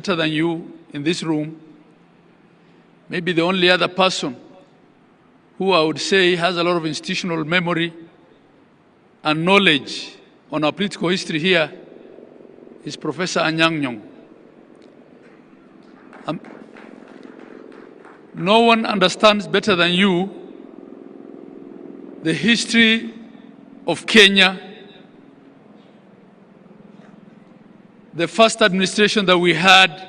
better than you in this room, maybe the only other person who I would say has a lot of institutional memory and knowledge on our political history here is Professor Anyang' Nyong'o. No one understands better than you the history of Kenya, the first administration that we had,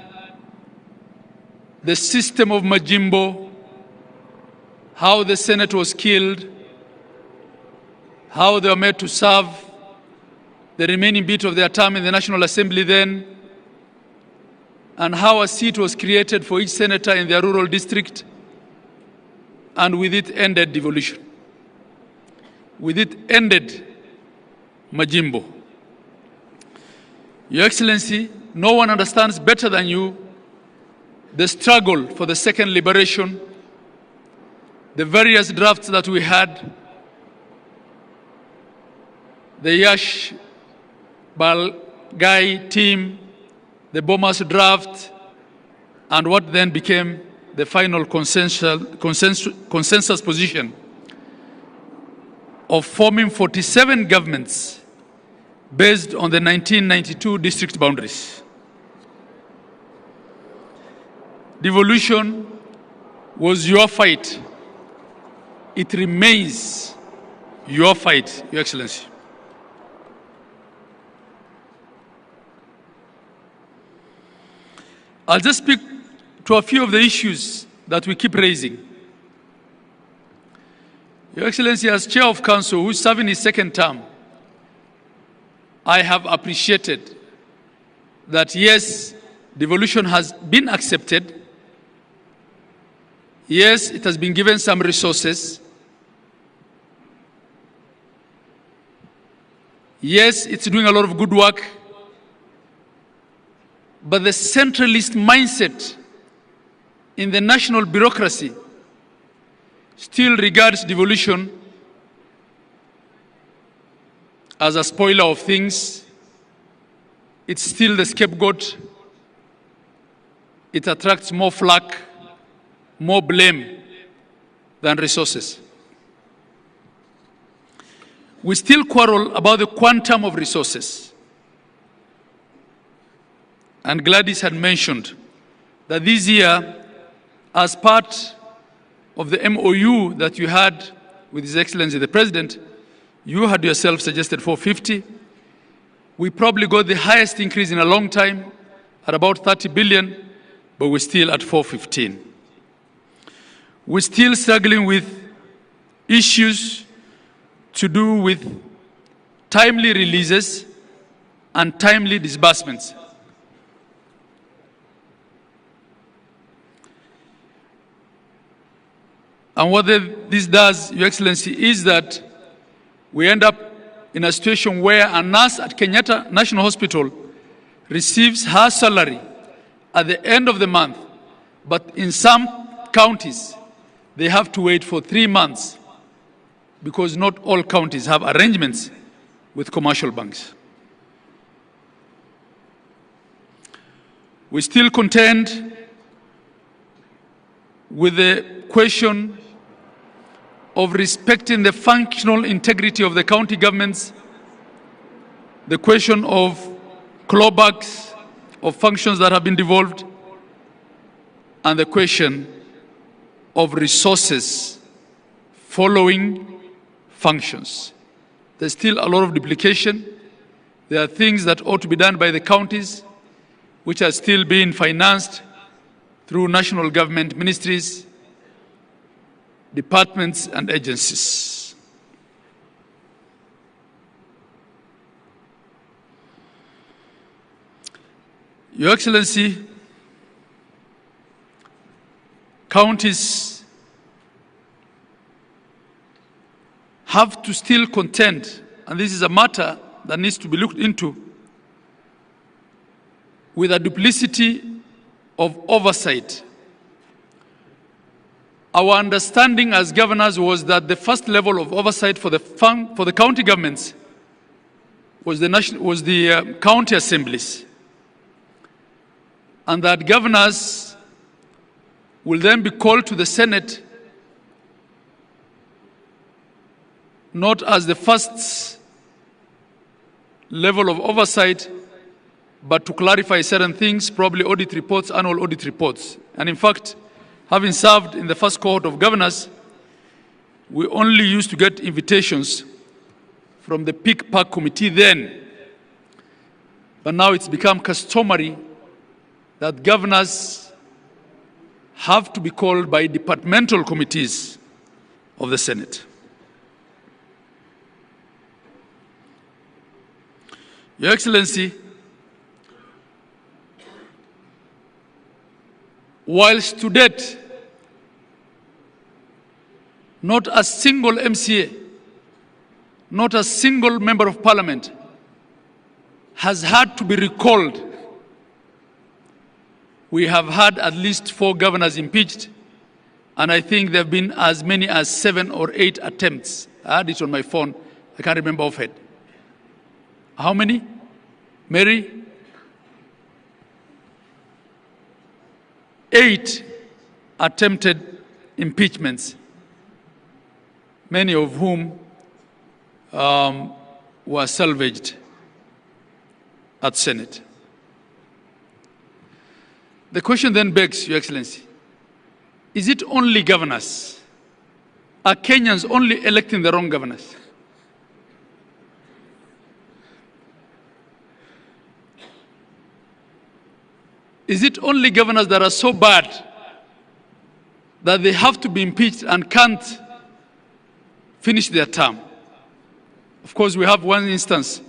the system of Majimbo, how the Senate was killed, how they were made to serve the remaining bit of their term in the National Assembly then, and how a seat was created for each senator in their rural district, and with it ended devolution. With it ended Majimbo. Your Excellency, no one understands better than you the struggle for the second liberation, the various drafts that we had, the Yash Balgai team, the Bomas draft, and what then became the final consensus position of forming 47 governments based on the 1992 district boundaries. Devolution was your fight. It remains your fight, Your Excellency. I'll just speak to a few of the issues that we keep raising. Your Excellency, as Chair of Council, who is serving his second term, I have appreciated that, yes, devolution has been accepted. Yes, it has been given some resources. Yes, it's doing a lot of good work. But the centralist mindset in the national bureaucracy still regards devolution as a spoiler of things. It's still the scapegoat. It attracts more flack, more blame than resources. We still quarrel about the quantum of resources. And Gladys had mentioned that this year, as part of the MOU that you had with His Excellency the President, you had yourself suggested 450. We probably got the highest increase in a long time at about 30 billion, but we're still at 415. We're still struggling with issues to do with timely releases and timely disbursements. And what this does, Your Excellency, is that we end up in a situation where a nurse at Kenyatta National Hospital receives her salary at the end of the month, but in some counties, they have to wait for 3 months because not all counties have arrangements with commercial banks. We still contend with the question of respecting the functional integrity of the county governments, the question of clawbacks of functions that have been devolved, and the question of resources following functions. There's still a lot of duplication. There are things that ought to be done by the counties, which are still being financed through national government ministries, departments, and agencies. Your Excellency, counties have to still contend, and this is a matter that needs to be looked into, with a duplicity of oversight. Our understanding as governors was that the first level of oversight for the county governments was the county assemblies. and that governors will then be called to the Senate not as the first level of oversight, but to clarify certain things, probably audit reports, annual audit reports. And in fact, having served in the first cohort of governors, we only used to get invitations from the Peak Park Committee then. But now it's become customary that governors have to be called by departmental committees of the Senate. Your Excellency, whilst to date, not a single MCA, not a single member of parliament has had to be recalled. We have had at least 4 governors impeached, and I think there have been as many as 7 or 8 attempts. I had it on my phone. I can't remember offhand. How many? Mary? 8 attempted impeachments, many of whom were salvaged at Senate. The question then begs, Your Excellency, is it only governors? Are Kenyans only electing the wrong governors? Is it only governors that are so bad that they have to be impeached and can't finish their term? Of course, we have one instance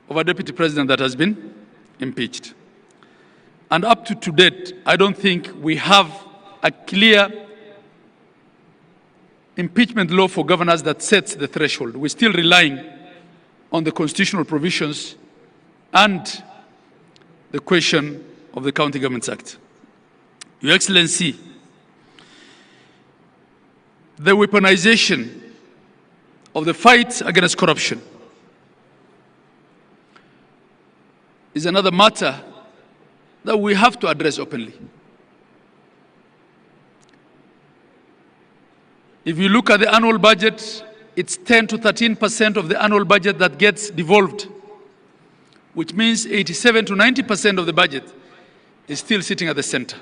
of a deputy president that has been impeached. And up to date, I don't think we have a clear impeachment law for governors that sets the threshold. We're still relying on the constitutional provisions and the question of the County Governments Act. Your Excellency, the weaponization of the fight against corruption is another matter that we have to address openly. If you look at the annual budget, it's 10 to 13% of the annual budget that gets devolved, which means 87 to 90% of the budget is still sitting at the center.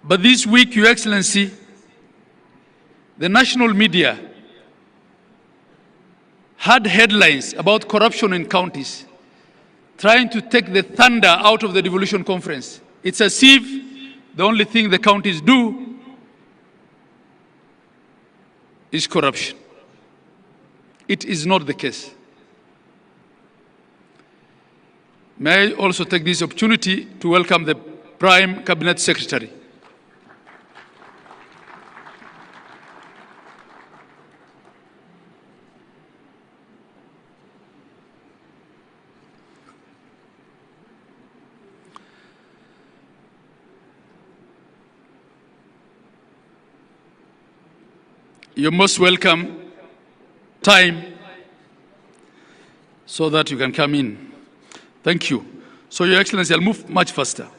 But this week, Your Excellency, the national media had headlines about corruption in counties, trying to take the thunder out of the Devolution Conference. It's as if the only thing the counties do is corruption. It is not the case. May I also take this opportunity to welcome the Prime Cabinet Secretary. You're most welcome. Time so that you can come in. Thank you. So, Your Excellency, I'll move much faster.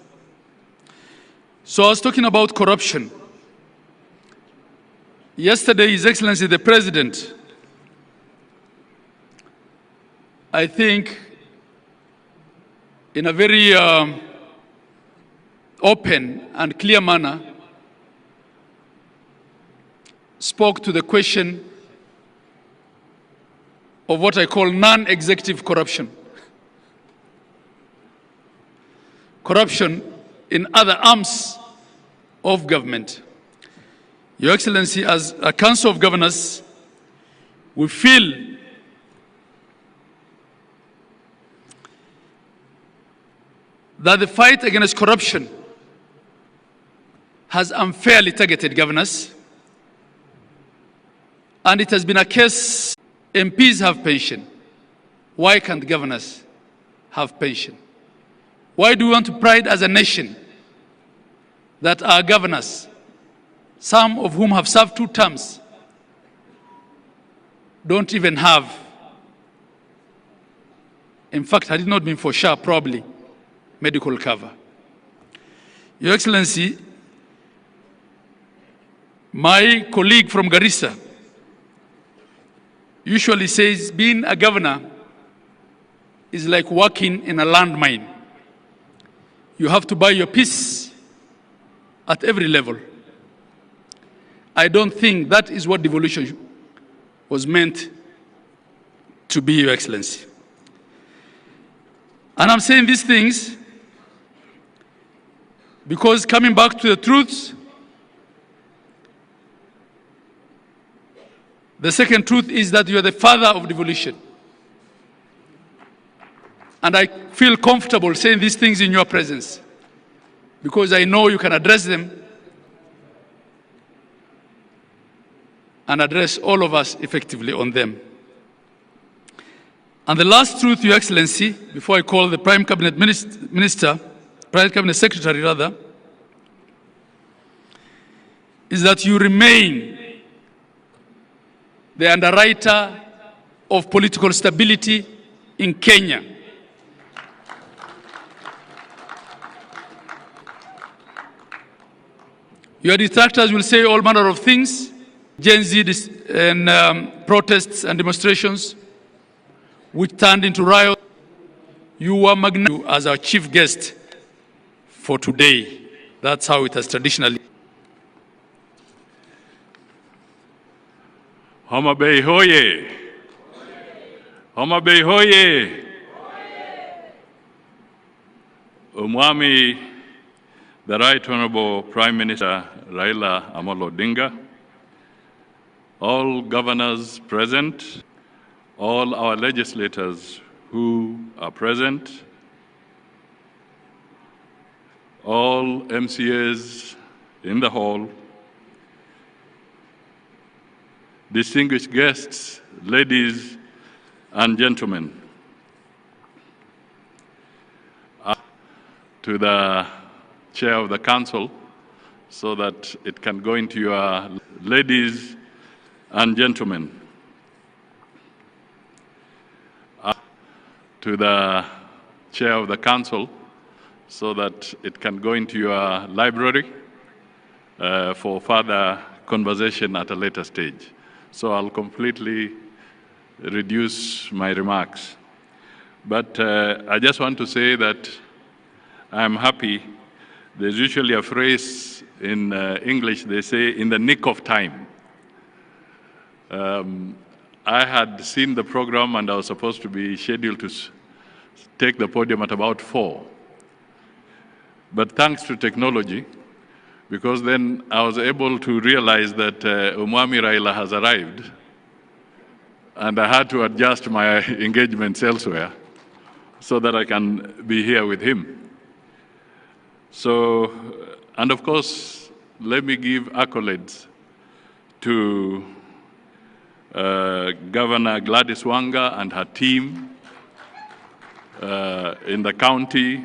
So I was talking about corruption. Yesterday, His Excellency the President, I think, in a very open and clear manner, spoke to the question of what I call non-executive corruption. Corruption in other arms of government. Your Excellency, as a Council of Governors, we feel that the fight against corruption has unfairly targeted governors, and it has been a case MPs have pension. Why can't governors have pension? Why do we want to pride as a nation that our governors, some of whom have served 2 terms, don't even have In fact, had it not been for SHA, probably medical cover. Your Excellency, my colleague from Garissa usually says being a governor is like working in a landmine. You have to buy your peace at every level. I don't think that is what devolution was meant to be, Your Excellency. And I'm saying these things because, coming back to the truths, the second truth is that you are the father of devolution. And I feel comfortable saying these things in your presence because I know you can address them and address all of us effectively on them. And the last truth, Your Excellency, before I call the Prime Cabinet Minister, Prime Cabinet Secretary rather, is that you remain the underwriter of political stability in Kenya. Your detractors will say all manner of things, Gen Z and protests and demonstrations, which turned into riots. You were magnificent as our chief guest for today. That's how it has traditionally. Homa Bay hoye! Homa Bay hoye! Umwami, the Right Honorable Prime Minister Raila Odinga, all governors present, all our legislators who are present, all MCAs in the hall, distinguished guests, ladies and gentlemen, to the Chair of the Council, so that it can go into your ladies and gentlemen, to the Chair of the Council, so that it can go into your library for further conversation at a later stage. So I'll completely reduce my remarks. But I just want to say that I'm happy. There's usually a phrase in English, they say, in the nick of time. I had seen the program and I was supposed to be scheduled to take the podium at about 4. But thanks to technology, because then I was able to realize that Umwami Raila has arrived, and I had to adjust my engagements elsewhere so that I can be here with him. So, and of course, let me give accolades to Governor Gladys Wanga and her team in the county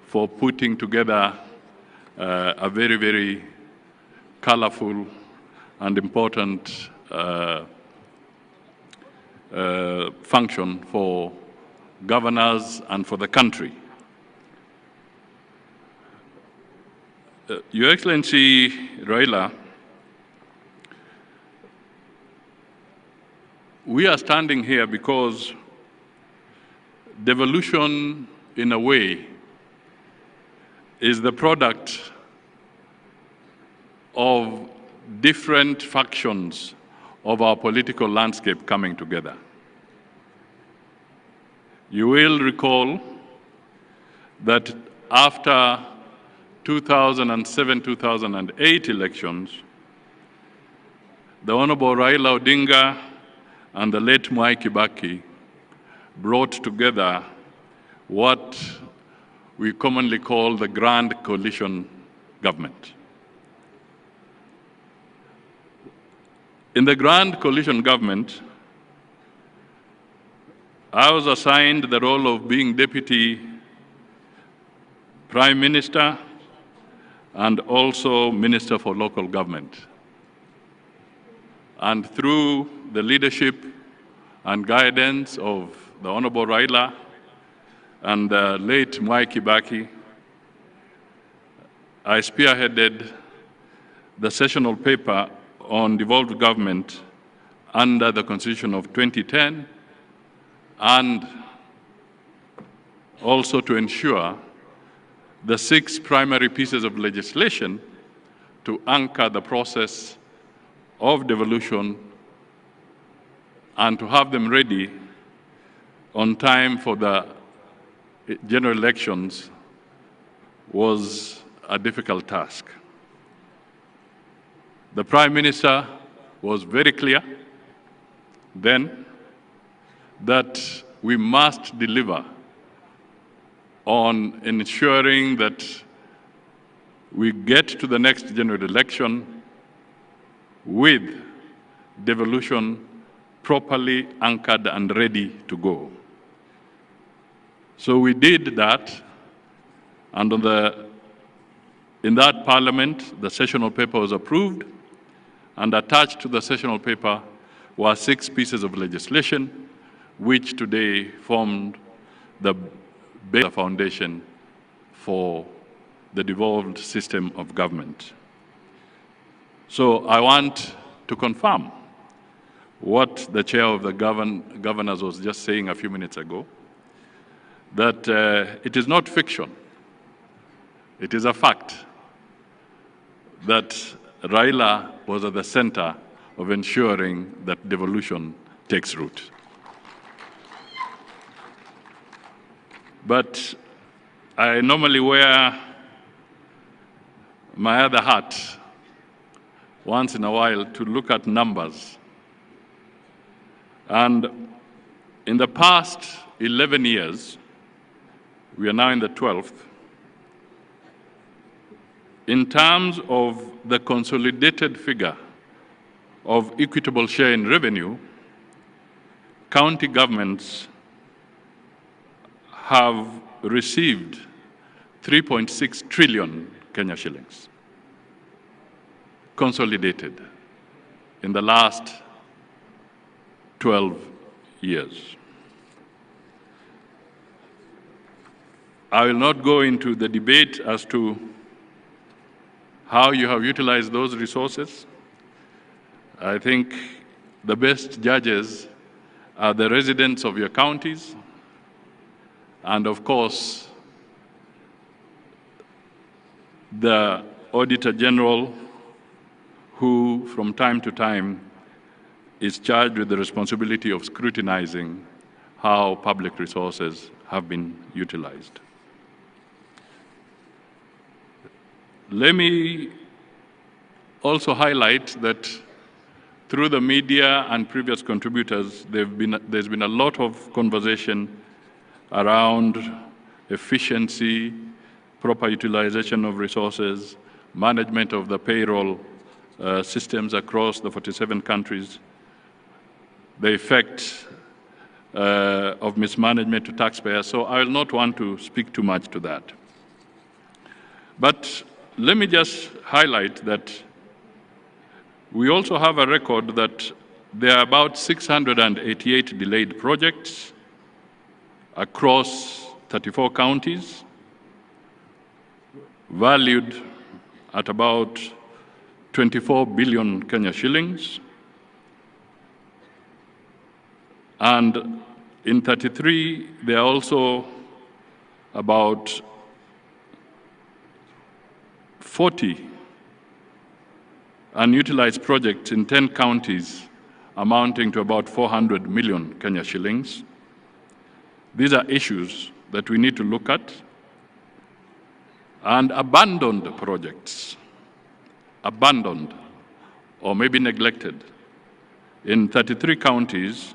for putting together a very, very colorful and important function for governors and for the country. Your Excellency Raila, we are standing here because devolution, in a way, is the product of different factions of our political landscape coming together. You will recall that after 2007-2008 elections, the Honorable Raila Odinga and the late Mwai Kibaki brought together what we commonly call the Grand Coalition Government. In the Grand Coalition Government, I was assigned the role of being Deputy Prime Minister and also Minister for Local Government. And through the leadership and guidance of the Honorable Raila, and the late Mwai Kibaki, I spearheaded the sessional paper on devolved government under the Constitution of 2010, and also to ensure the 6 primary pieces of legislation to anchor the process of devolution and to have them ready on time for the general elections was a difficult task. The Prime Minister was very clear then that we must deliver on ensuring that we get to the next general election with devolution properly anchored and ready to go. So we did that, and in that parliament, the sessional paper was approved, and attached to the sessional paper were 6 pieces of legislation, which today formed the foundation for the devolved system of government. So I want to confirm what the chair of the governors was just saying a few minutes ago, that it is not fiction. It is a fact that Raila was at the center of ensuring that devolution takes root. But I normally wear my other hat once in a while to look at numbers. And in the past 11 years, we are now in the 12th, in terms of the consolidated figure of equitable share in revenue, county governments have received 3.6 trillion Kenya shillings, consolidated in the last 12 years. I will not go into the debate as to how you have utilized those resources. I think the best judges are the residents of your counties, and of course, the Auditor General, who from time to time is charged with the responsibility of scrutinizing how public resources have been utilized. Let me also highlight that through the media and previous contributors, there's been a lot of conversation around efficiency, proper utilization of resources, management of the payroll systems across the 47 countries, the effect of mismanagement to taxpayers. So I will not want to speak too much to that. But let me just highlight that we also have a record that there are about 688 delayed projects across 34 counties, valued at about 24 billion Kenya shillings. And in 33, there are also about 40 unutilized projects in 10 counties amounting to about 400 million Kenya shillings. These are issues that we need to look at. And abandoned projects, abandoned or maybe neglected. In 33 counties,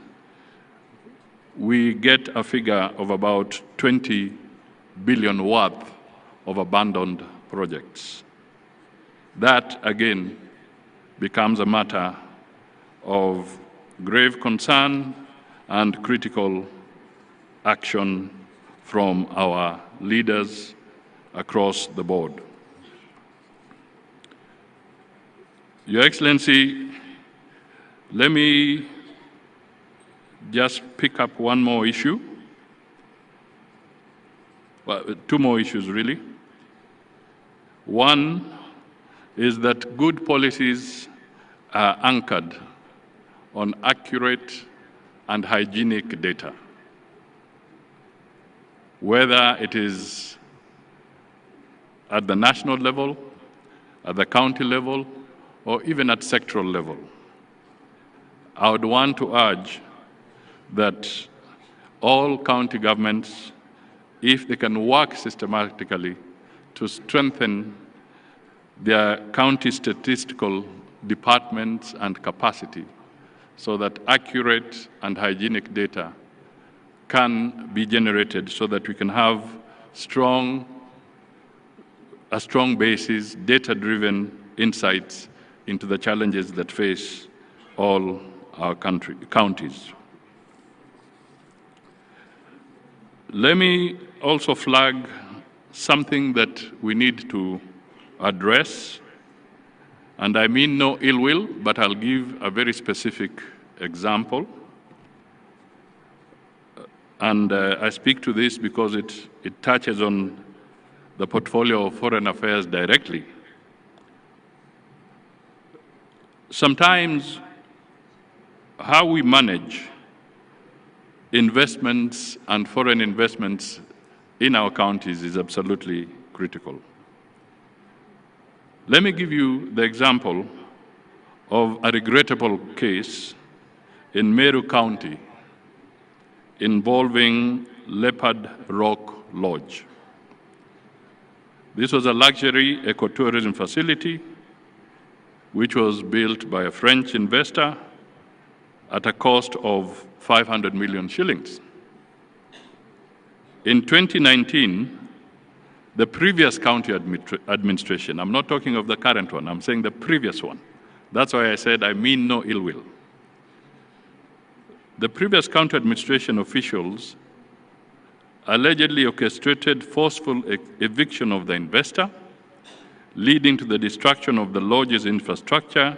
we get a figure of about 20 billion worth of abandoned projects. That, again, becomes a matter of grave concern and critical action from our leaders across the board. Your Excellency, let me just pick up one more issue. two more issues really. One is that good policies are anchored on accurate and hygienic data, whether it is at the national level, at the county level, or even at sectoral level. I would want to urge that all county governments, if they can work systematically to strengthen their county statistical departments and capacity so that accurate and hygienic data can be generated so that we can have a strong basis, data-driven insights into the challenges that face all our counties. Let me also flag something that we need to address, and I mean no ill will, but I'll give a very specific example. And I speak to this because it touches on the portfolio of foreign affairs directly. Sometimes how we manage investments and foreign investments in our counties is absolutely critical. Let me give you the example of a regrettable case in Meru County involving Leopard Rock Lodge. This was a luxury ecotourism facility which was built by a French investor at a cost of 500 million shillings. In 2019, the previous county administration, I'm not talking of the current one, I'm saying the previous one. That's why I said I mean no ill will. The previous county administration officials allegedly orchestrated forceful eviction of the investor, leading to the destruction of the lodge's infrastructure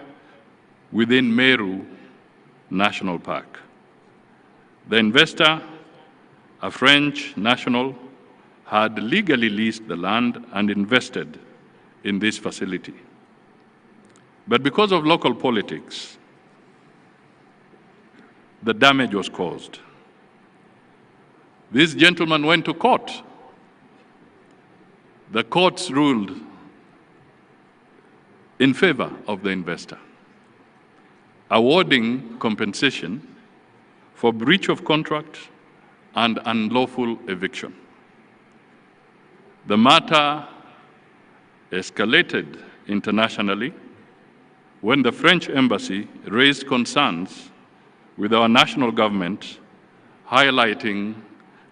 within Meru National Park. The investor, a French national, had legally leased the land and invested in this facility. But because of local politics, the damage was caused. This gentleman went to court. The courts ruled in favor of the investor, awarding compensation for breach of contract and unlawful eviction. The matter escalated internationally when the French embassy raised concerns with our national government, highlighting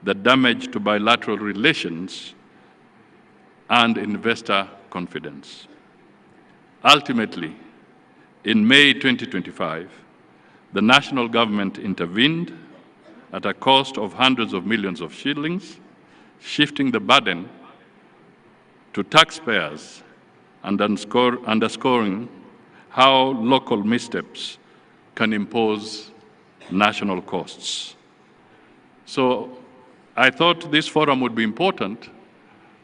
the damage to bilateral relations and investor confidence. Ultimately, in May 2025, the national government intervened at a cost of hundreds of millions of shillings, shifting the burden to taxpayers and underscoring how local missteps can impose national costs. So I thought this forum would be important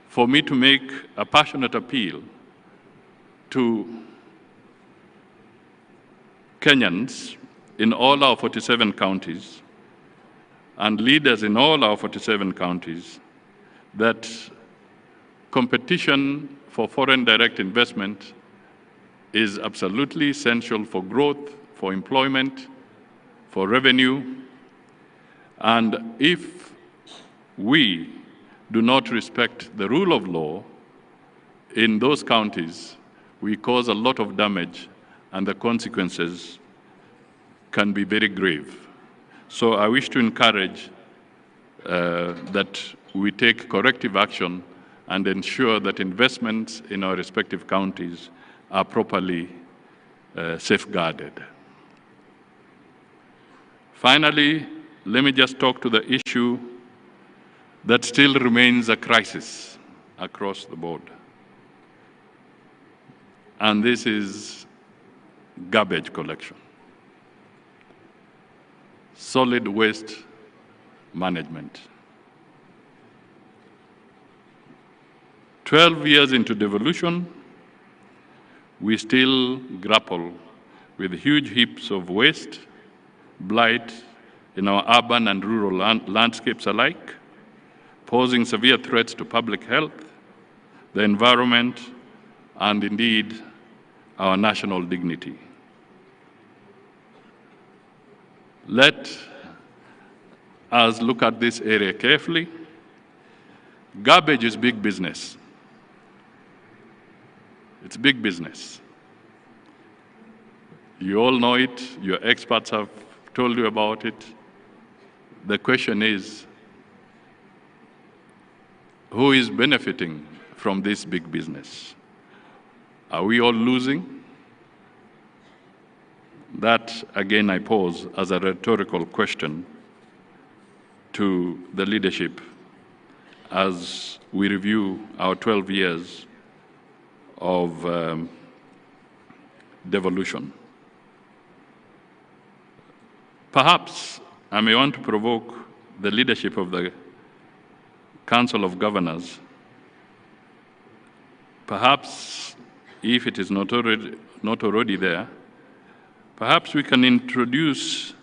for me to make a passionate appeal to Kenyans in all our 47 counties and leaders in all our 47 counties that competition for foreign direct investment is absolutely essential for growth, for employment, for revenue. And if we do not respect the rule of law in those counties, we cause a lot of damage and the consequences can be very grave. So I wish to encourage that we take corrective action and ensure that investments in our respective counties are properly safeguarded. Finally, let me just talk to the issue that still remains a crisis across the board. And this is garbage collection, solid waste management. 12 years into devolution, we still grapple with huge heaps of waste, blight in our urban and rural landscapes alike, posing severe threats to public health, the environment, and indeed our national dignity. Let us look at this area carefully. Garbage is big business. It's big business. You all know it, your experts have told you about it. The question is, who is benefiting from this big business? Are we all losing? That, again, I pose as a rhetorical question to the leadership as we review our 12 years of devolution. Perhaps I may want to provoke the leadership of the Council of Governors. Perhaps, if it is not already there, perhaps we can introduce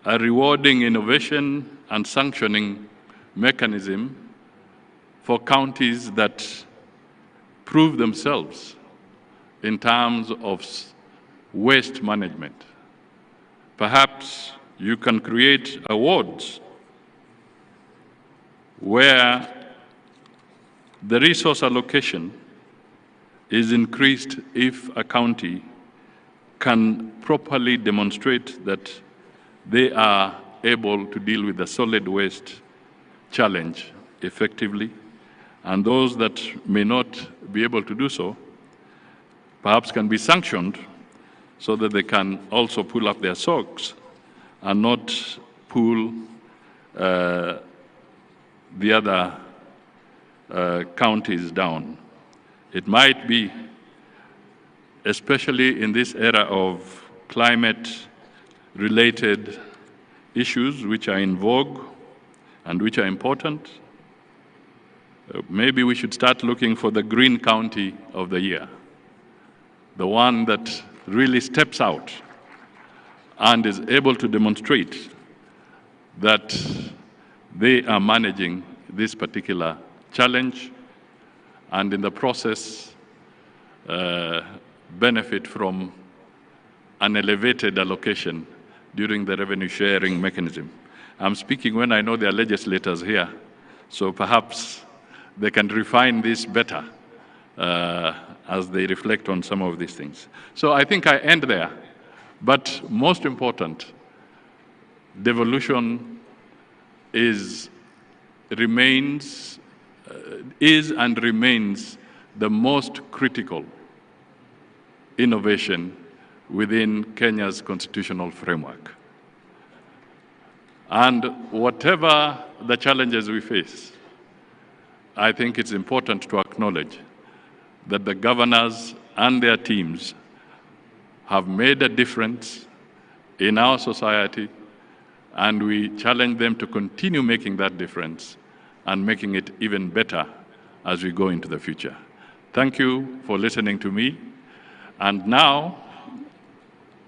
a rewarding innovation and sanctioning mechanism for counties that prove themselves in terms of waste management. Perhaps you can create awards where the resource allocation is increased if a county can properly demonstrate that they are able to deal with the solid waste challenge effectively, and those that may not be able to do so perhaps can be sanctioned so that they can also pull up their socks and not pull the other counties down. It might be, especially in this era of climate-related issues which are in vogue and which are important, maybe we should start looking for the Green County of the Year, the one that really steps out and is able to demonstrate that they are managing this particular challenge and in the process benefit from an elevated allocation during the revenue sharing mechanism. I'm speaking when I know there are legislators here, so perhaps they can refine this better as they reflect on some of these things. So I think I end there, but most important, devolution is and remains the most critical innovation within Kenya's constitutional framework. And whatever the challenges we face, I think it's important to acknowledge that the governors and their teams have made a difference in our society, and we challenge them to continue making that difference and making it even better as we go into the future. Thank you for listening to me. And now,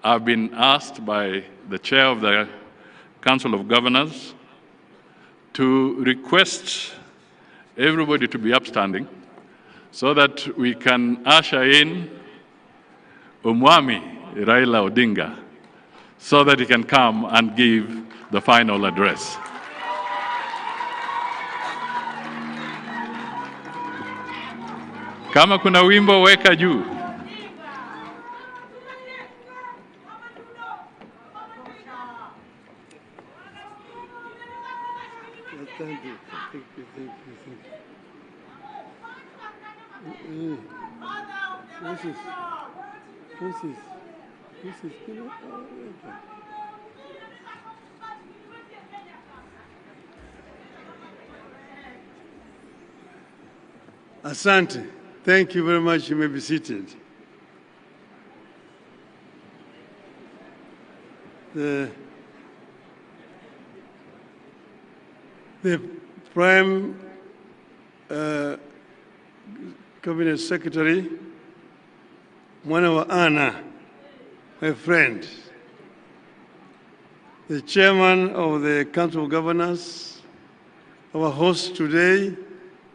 I've been asked by the chair of the Council of Governors to request everybody to be upstanding so that we can usher in Umwami Raila Odinga so that he can come and give the final address. Kama kuna wimbo weka juu. Thank you. Asante. Thank you very much. You may be seated. The Prime Cabinet Secretary, Mwana Anna, my friend, the Chairman of the Council of Governors, our host today,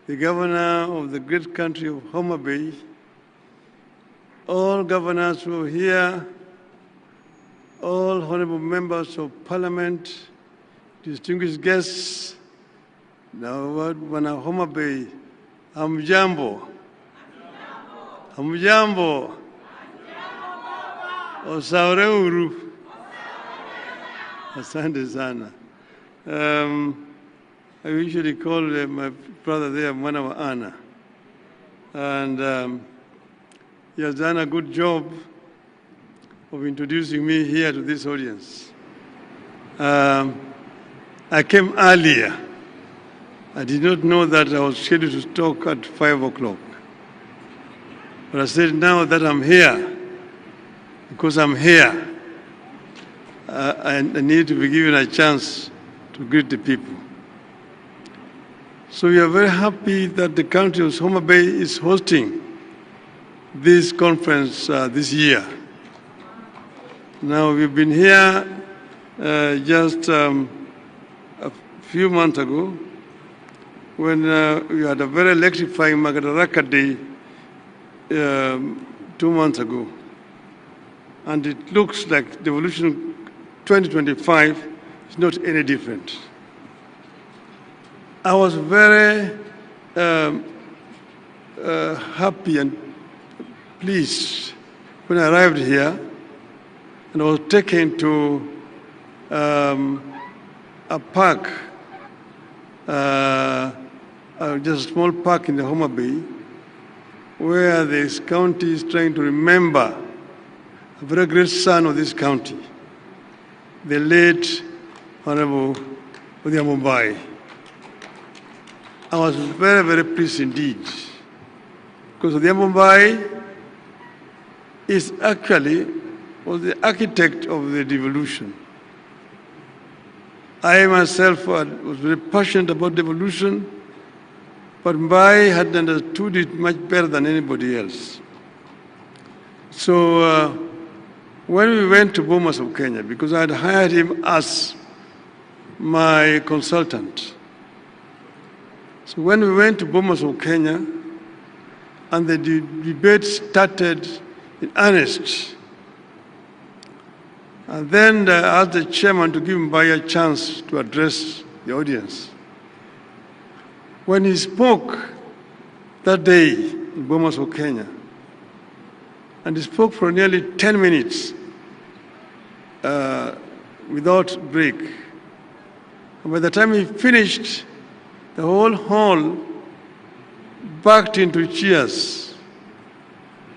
the Governor of the great country of Homa Bay, all governors who are here, all honorable members of Parliament, distinguished guests, now wana Homa Bay, hamjambo. Hamjambo. Osaure. Asante sana. I usually call my brother there Mwana wa Anna. And he has done a good job of introducing me here to this audience. I came earlier. I did not know that I was scheduled to talk at 5 o'clock. But I said, now that I'm here, because I'm here, I need to be given a chance to greet the people. So we are very happy that the county of Homa Bay is hosting this conference this year. Now, we've been here just a few months ago when we had a very electrifying Madaraka Day 2 months ago. And it looks like Devolution 2025 is not any different. I was very happy and pleased when I arrived here and I was taken to a park, just a small park in the Homa Bay, where this county is trying to remember a very great son of this county, the late Honorable Musalia Mudavadi. I was very, very pleased indeed, because Musalia Mudavadi is actually was the architect of the devolution. I myself was very passionate about devolution, but Mudavadi had understood it much better than anybody else. So when we went to Bomas of Kenya, because I had hired him as my consultant. So when we went to Bomas of Kenya, and the debate started in earnest, and then I asked the chairman to give Mudavadi a chance to address the audience. When he spoke that day in Bomas of Kenya, and he spoke for nearly 10 minutes without break. And by the time he finished, the whole hall backed into cheers.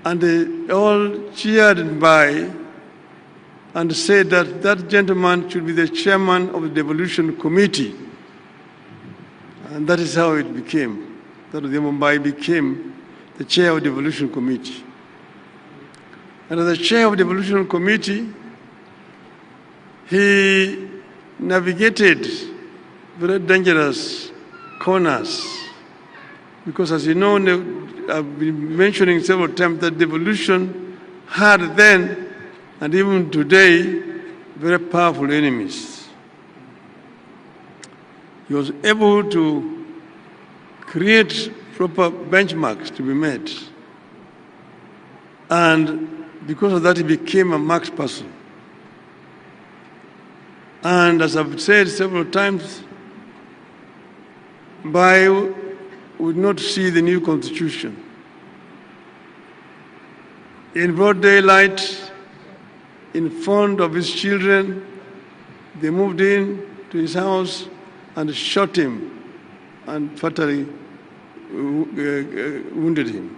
And they all cheered by and said that that gentleman should be the chairman of the Devolution Committee. And that is how it became. That Mudavadi became the chair of the Devolution Committee. And as the chair of the Devolution Committee, he navigated very dangerous corners. Because as you know, I've been mentioning several times that devolution had then and even today very powerful enemies. He was able to create proper benchmarks to be met. And because of that, he became a marksperson. And as I've said several times, Mudavadi would not see the new constitution. In broad daylight, in front of his children, they moved in to his house and shot him and fatally wounded him.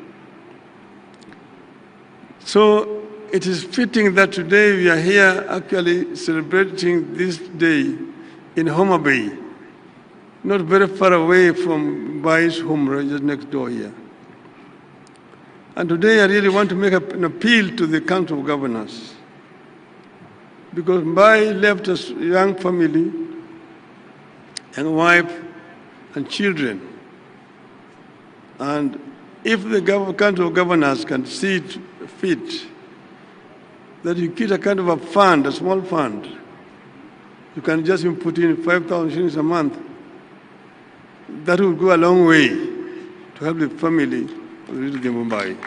So it is fitting that today we are here actually celebrating this day in Homa Bay, not very far away from Mudavadi's home, right just next door here. And today I really want to make an appeal to the Council of Governors, because Mudavadi left a young family, young wife and children. And if the Council of Governors can see it fit that you create a kind of a fund, a small fund, you can just put in 5,000 shillings a month. That will go a long way to help the family of little Homa Bay.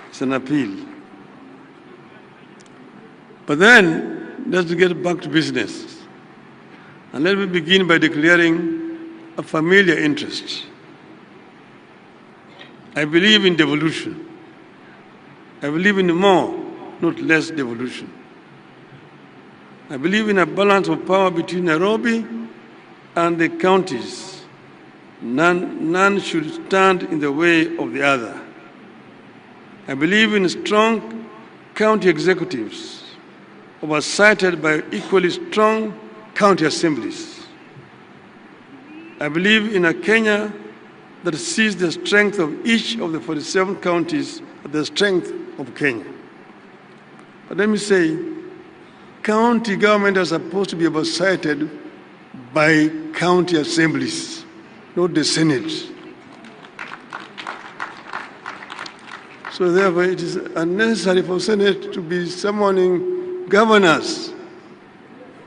It's an appeal. But then, let's get back to business. And let me begin by declaring a familiar interest. I believe in devolution. I believe in more, not less devolution. I believe in a balance of power between Nairobi and the counties. None should stand in the way of the other. I believe in strong county executives oversighted by equally strong county assemblies. I believe in a Kenya that sees the strength of each of the 47 counties as the strength of Kenya. But let me say, county government are supposed to be oversighted by county assemblies, not the Senate. So therefore, it is unnecessary for Senate to be summoning governors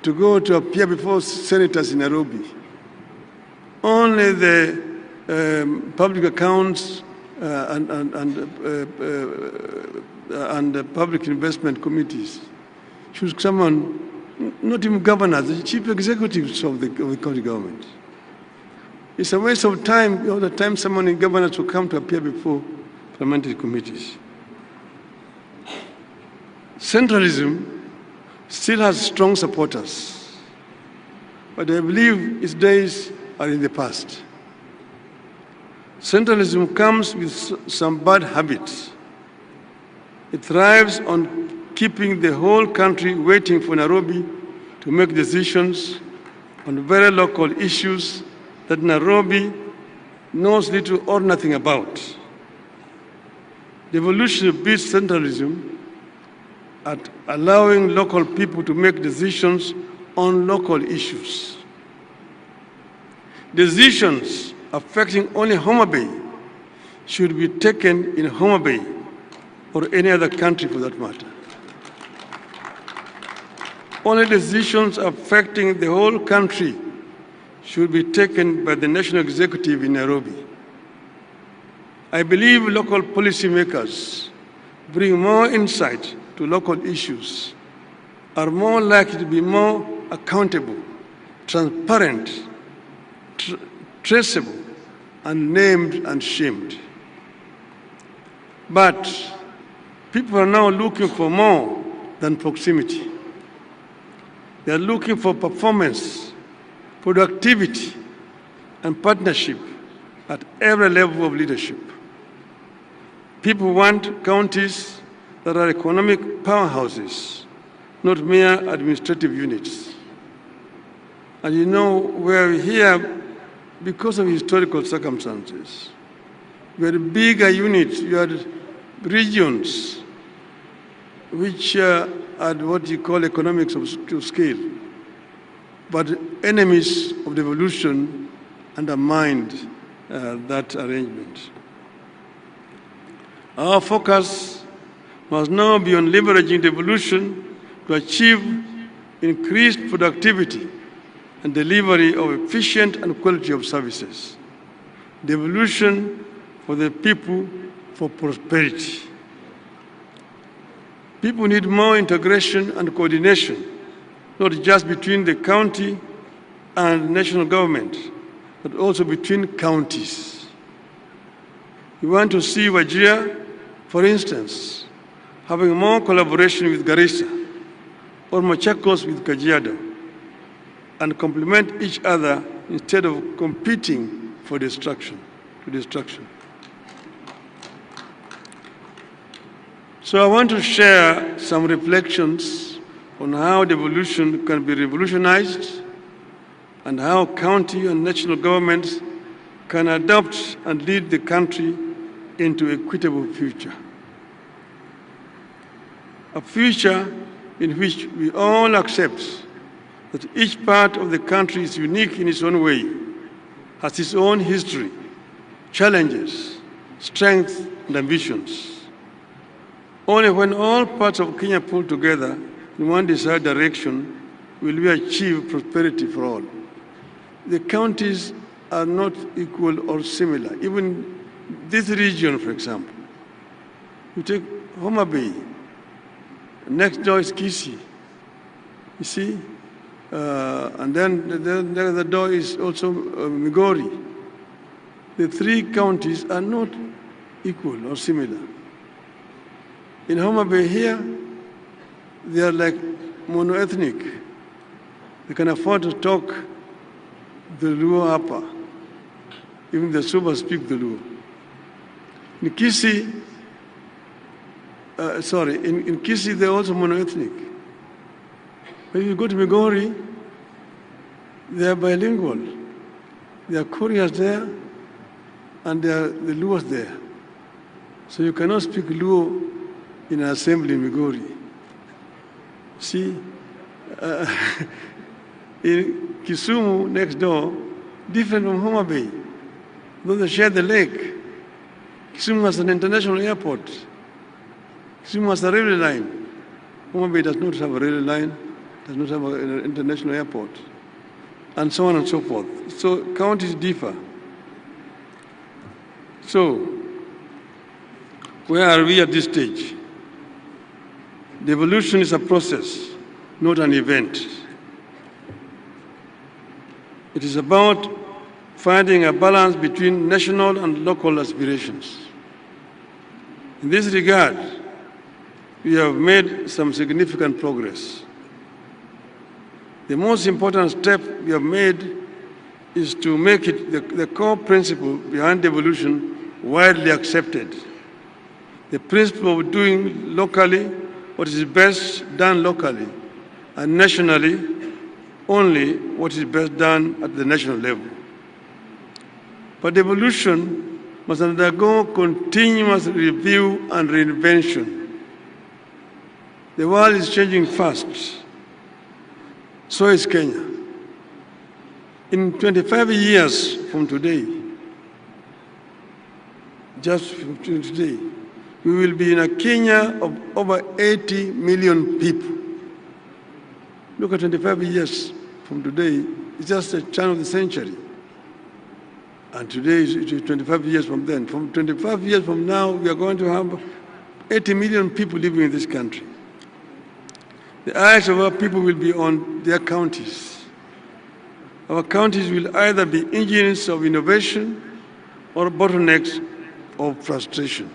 to go to appear before senators in Nairobi. Only the public accounts and the public investment committees should summon not even governors, the chief executives of the county government. It's a waste of time, all the time summoning governors to come to appear before parliamentary committees. Centralism still has strong supporters, but I believe its days are in the past. Centralism comes with some bad habits. It thrives on keeping the whole country waiting for Nairobi to make decisions on very local issues that Nairobi knows little or nothing about. Devolution beats centralism at allowing local people to make decisions on local issues. Decisions affecting only Homa Bay should be taken in Homa Bay or any other country for that matter. Only decisions affecting the whole country should be taken by the national executive in Nairobi. I believe local policymakers bring more insight to local issues, are more likely to be more accountable, transparent, traceable, and named and shamed. But people are now looking for more than proximity. They are looking for performance, productivity, and partnership at every level of leadership. People want counties that are economic powerhouses, not mere administrative units. And you know, we're here because of historical circumstances. We had bigger units, you had regions which had what you call economics of scale. But enemies of devolution undermined that arrangement. Our focus must now be on leveraging devolution to achieve increased productivity and delivery of efficient and quality of services. Devolution for the people, for prosperity. People need more integration and coordination, not just between the county and national government, but also between counties. We want to see Wajir, for instance, having more collaboration with Garissa or Machakos with Kajiado, and complement each other instead of competing for destruction. So I want to share some reflections on how devolution can be revolutionized and how county and national governments can adopt and lead the country into an equitable future. A future in which we all accept that each part of the country is unique in its own way has its own history, challenges, strengths, and ambitions. Only when all parts of Kenya pull together in one desired direction will we achieve prosperity for all. The counties are not equal or similar. Even this region, for example, you take Homa Bay, next door is Kisii, you see, and then the other door is also Migori. The three counties are not equal or similar. In Homa Bay here, they are like monoethnic. They can afford to talk the Luo Upper. Even the Suba speak the Luo. In Kisii, in Kisii they're also monoethnic. But if you go to Migori, they are bilingual. There are Koreans there, and there are the Luos there. So you cannot speak Luo in an assembly in Migori. See, in Kisumu, next door, different from Homa Bay. Though they share the lake, Kisumu has an international airport. Kisumu has a railway line. Homa Bay does not have a railway line, does not have an international airport, and so on and so forth. So counties differ. So, where are we at this stage? Devolution is a process, not an event. It is about finding a balance between national and local aspirations. In this regard, we have made some significant progress. The most important step we have made is to make it the core principle behind devolution widely accepted. The principle of doing locally what is best done locally, and nationally only what is best done at the national level. But devolution must undergo continuous review and reinvention. The world is changing fast. So is Kenya. In 25 years from today, just from today, we will be in a Kenya of over 80 million people. Look at 25 years from today, it's just a turn of the century. And today is 25 years from then. From 25 years from now, we are going to have 80 million people living in this country. The eyes of our people will be on their counties. Our counties will either be engines of innovation or bottlenecks of frustration.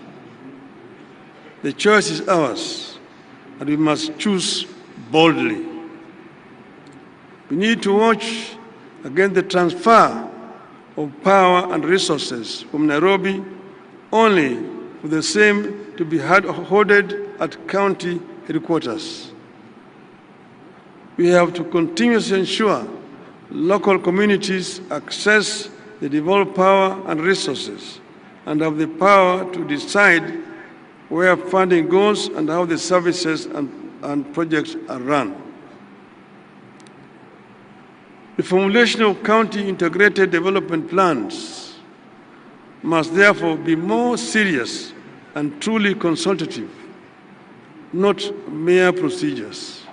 The choice is ours, and we must choose boldly. We need to watch against the transfer of power and resources from Nairobi only for the same to be hoarded at county headquarters. We have to continuously ensure local communities access the devolved power and resources and have the power to decide where funding goes and how the services and projects are run. The formulation of county integrated development plans must therefore be more serious and truly consultative, not mere procedures.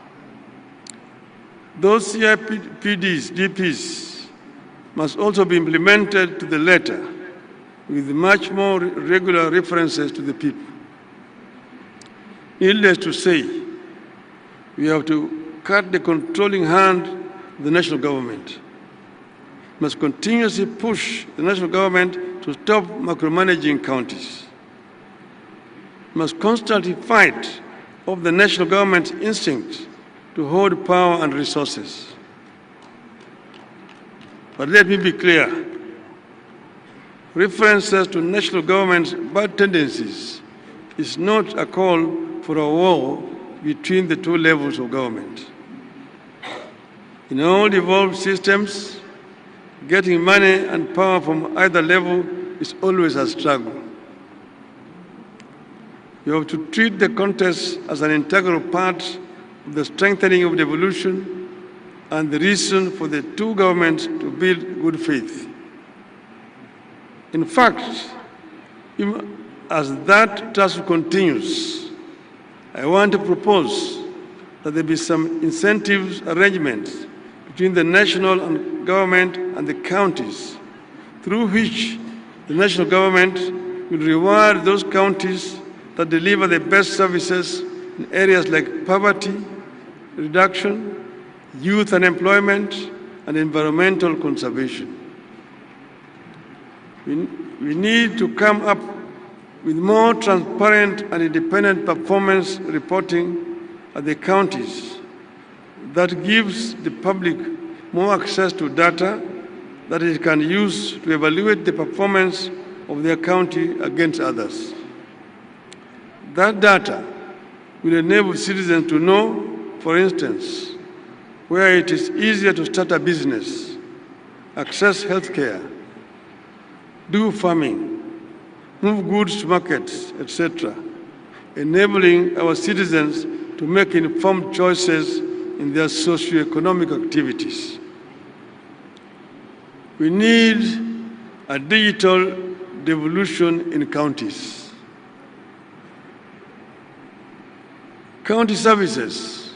Those CIPDs, DPs, must also be implemented to the letter with much more regular references to the people. Needless to say, we have to cut the controlling hand of the national government. We must continuously push the national government to stop micromanaging counties. We must constantly fight off the national government's instinct to hold power and resources. But let me be clear. References to national government's bad tendencies is not a call for a war between the two levels of government. In all devolved systems, getting money and power from either level is always a struggle. You have to treat the contest as an integral part of the strengthening of devolution and the reason for the two governments to build good faith. In fact, even as that task continues, I want to propose that there be some incentives arrangements between the national government and the counties, through which the national government will reward those counties that deliver the best services in areas like poverty reduction, youth unemployment, and environmental conservation. We need to come up with more transparent and independent performance reporting at the counties that gives the public more access to data that it can use to evaluate the performance of their county against others. That data will enable citizens to know, for instance, where it is easier to start a business, access healthcare, do farming, move goods to markets, etc., enabling our citizens to make informed choices in their socio-economic activities. We need a digital devolution in counties. County services,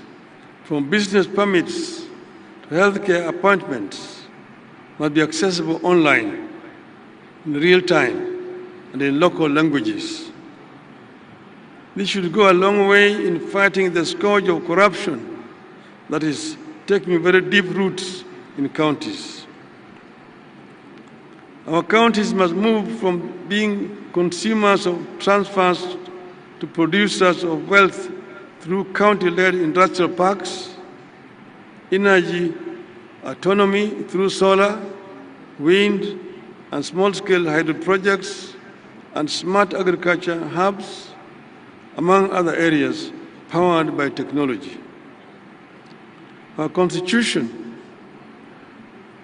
from business permits to healthcare appointments, must be accessible online, in real time, and in local languages. This should go a long way in fighting the scourge of corruption that is taking very deep roots in counties. Our counties must move from being consumers of transfers to producers of wealth through county-led industrial parks, energy autonomy through solar, wind, and small-scale hydro projects, and smart agriculture hubs, among other areas powered by technology. Our Constitution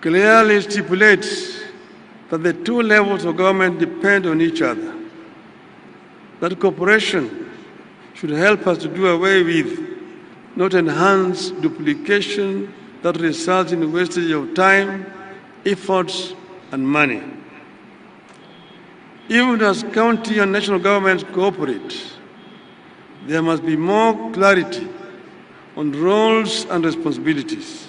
clearly stipulates that the two levels of government depend on each other, that cooperation should help us to do away with, not enhance, duplication that results in wastage of time, efforts, and money. Even as county and national governments cooperate, there must be more clarity on roles and responsibilities.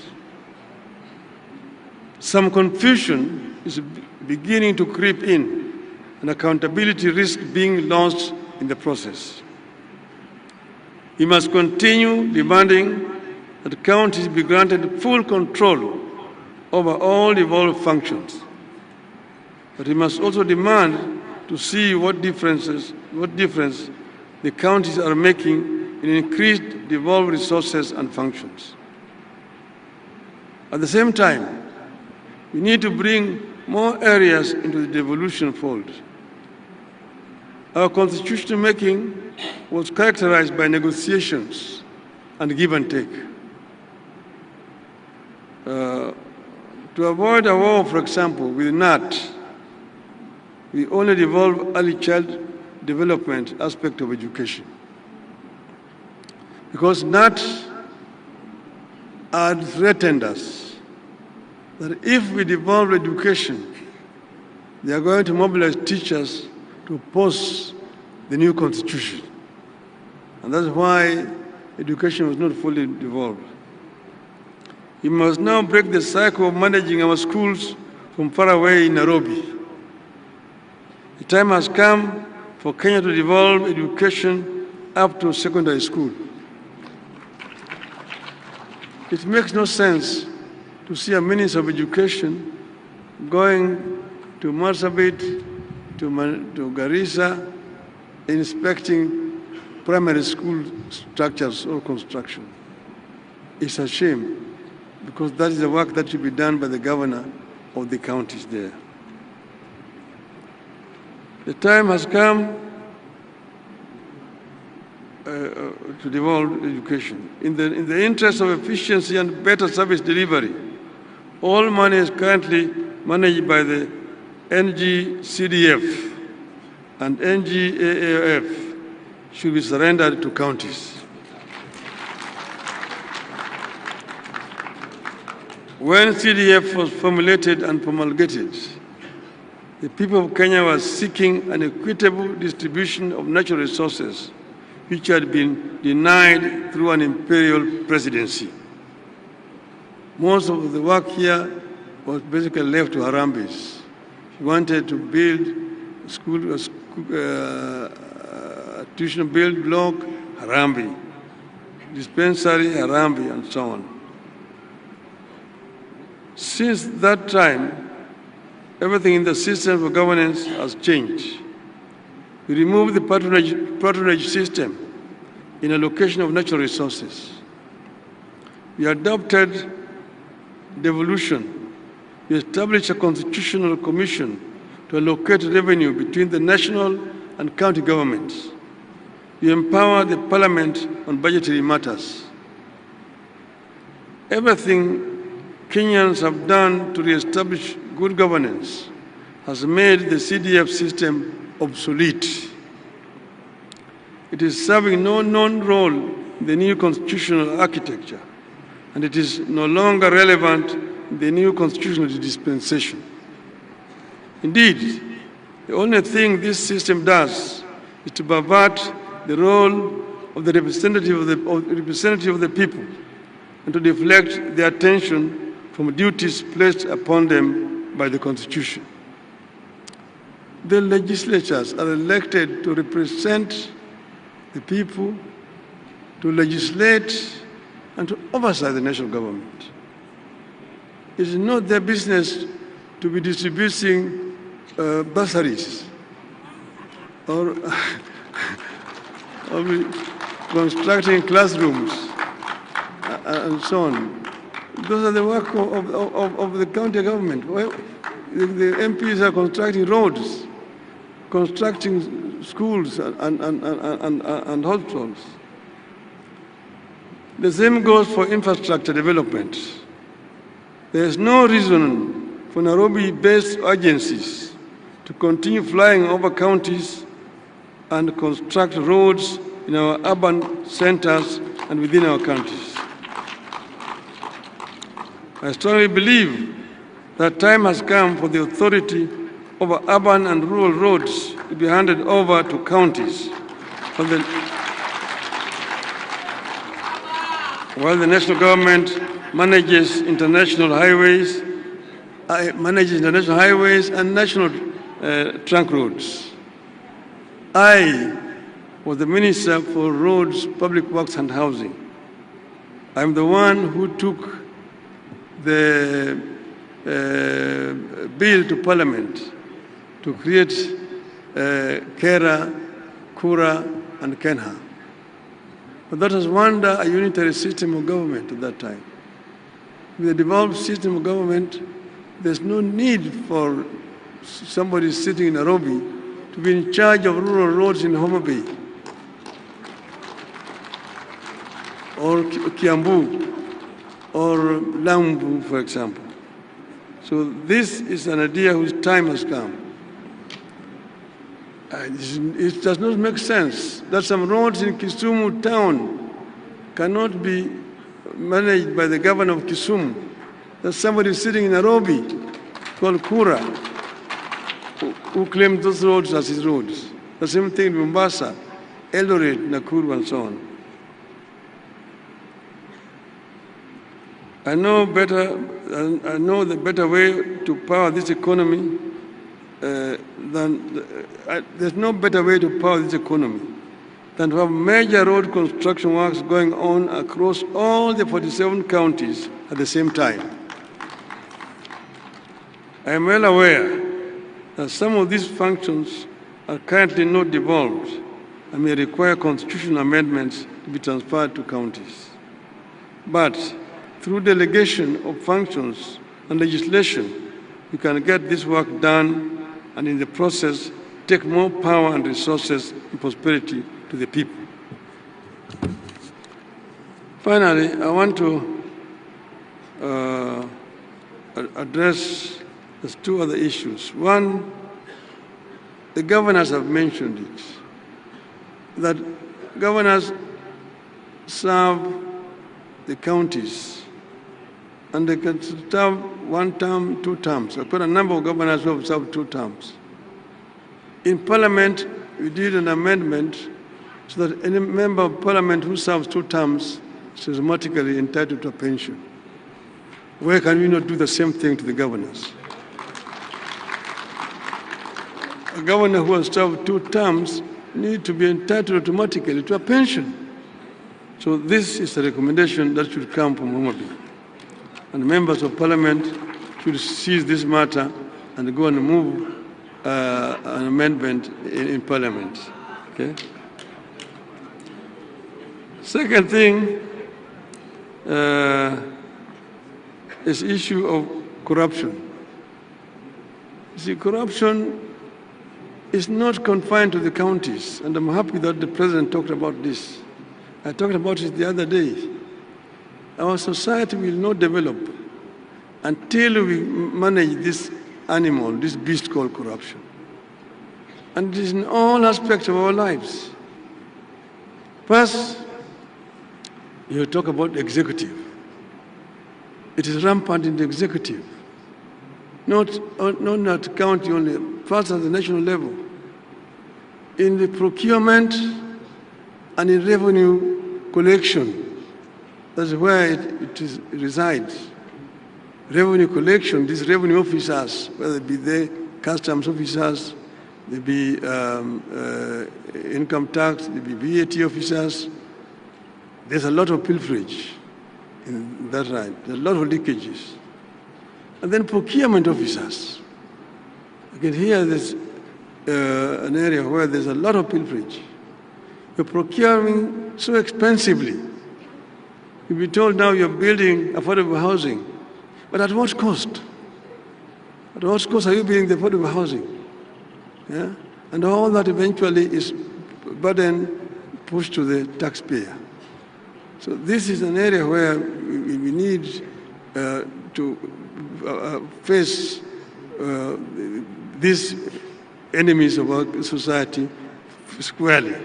Some confusion is beginning to creep in, and accountability risks being lost in the process. We must continue demanding that counties be granted full control over all devolved functions. But we must also demand to see what difference the counties are making in increased devolved resources and functions. At the same time, we need to bring more areas into the devolution fold. Our constitution making was characterized by negotiations and give and take. To avoid a war, for example, with NAT, we only devolve early child development aspect of education. Because NAT had threatened us that if we devolve education, they are going to mobilize teachers to oppose the new constitution. And that's why education was not fully devolved. We must now break the cycle of managing our schools from far away in Nairobi. The time has come for Kenya to devolve education up to secondary school. It makes no sense to see a Minister of Education going to Marsabit, to Garissa, inspecting primary school structures or construction. It's a shame, because that is the work that should be done by the governor of the counties there. The time has come to devolve education. In the interest of efficiency and better service delivery, all money is currently managed by the NGCDF and NGAAF should be surrendered to counties. When CDF was formulated and promulgated, the people of Kenya were seeking an equitable distribution of natural resources, which had been denied through an imperial presidency. Most of the work here was basically left to Harambes. He wanted to build a tuition build block, Harambee, dispensary, Harambee, and so on. Since that time, everything in the system of governance has changed. We removed the patronage system in allocation of natural resources. We adopted devolution. We established a constitutional commission to allocate revenue between the national and county governments. We empowered the parliament on budgetary matters. Everything Kenyans have done to re-establish good governance has made the CDF system obsolete. It is serving no known role in the new constitutional architecture, and it is no longer relevant in the new constitutional dispensation. Indeed, the only thing this system does is to pervert the role of the representative of the people and to deflect their attention from duties placed upon them by the Constitution. The legislatures are elected to represent the people, to legislate, and to oversight the national government. It is not their business to be distributing bursaries or, or be constructing classrooms and so on. Those are the work of the county government. Well, the MPs are constructing roads, constructing schools and hospitals. The same goes for infrastructure development. There is no reason for Nairobi-based agencies to continue flying over counties and construct roads in our urban centers and within our counties. I strongly believe that time has come for the authority over urban and rural roads to be handed over to counties, while the national government manages international highways and national trunk roads. I was the Minister for Roads, Public Works and Housing. I'm the one who took the bill to Parliament to create Kera, Kura, and Kenha. But that was under a unitary system of government at that time. With a devolved system of government, there's no need for somebody sitting in Nairobi to be in charge of rural roads in Homa Bay or Kiambu or Lambu, for example. So this is an idea whose time has come. It does not make sense that some roads in Kisumu town cannot be managed by the governor of Kisumu. That somebody sitting in Nairobi called Kura who claimed those roads as his roads. The same thing in Mombasa, Eldoret, Nakuru, and so on. I know the better way to power this economy there's no better way to power this economy than to have major road construction works going on across all the 47 counties at the same time. I am well aware that some of these functions are currently not devolved and may require constitutional amendments to be transferred to counties. But through delegation of functions and legislation, we can get this work done and in the process take more power and resources and prosperity to the people. Finally, I want to address two other issues. One, the governors have mentioned it, that governors serve the counties and they can serve 1 term, 2 terms. I've got a number of governors who have served 2 terms. In Parliament, we did an amendment so that any member of Parliament who serves 2 terms is automatically entitled to a pension. Why can we not do the same thing to the governors? A governor who has served 2 terms needs to be entitled automatically to a pension. So this is a recommendation that should come from Homa Bay. And members of Parliament should seize this matter and go and move an amendment in Parliament. Okay? Second thing is issue of corruption. You see, corruption is not confined to the counties, and I'm happy that the President talked about this. I talked about it the other day. Our society will not develop until we manage this animal, this beast called corruption. And it is in all aspects of our lives. First, you talk about executive. It is rampant in the executive. Not at county only, first at the national level. In the procurement and in revenue collection, that's where it resides. Revenue collection, these revenue officers, whether it be the customs officers, they be income tax, they be VAT officers, there's a lot of pilferage in that right. There's a lot of leakages. And then procurement officers. Again, here there's an area where there's a lot of pilferage. You're procuring so expensively. You'll be told now you're building affordable housing. But at what cost? At what cost are you building the affordable housing? Yeah? And all that eventually is burden pushed to the taxpayer. So this is an area where we need to face these enemies of our society squarely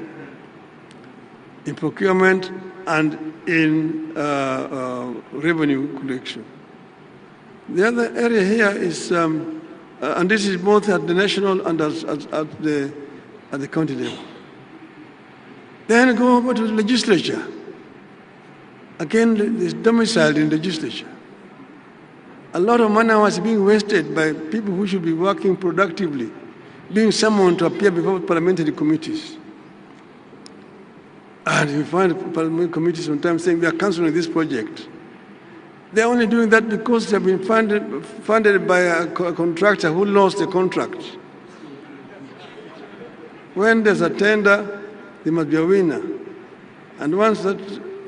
in procurement and in revenue collection. The other area here is, and this is both at the national and at the county level. Then go over to the legislature. Again, it's domiciled in legislature. A lot of money was being wasted by people who should be working productively, being summoned to appear before parliamentary committees. And you find parliamentary committees sometimes saying, we are cancelling this project. They're only doing that because they've been funded by a contractor who lost the contract. When there's a tender, there must be a winner. And once that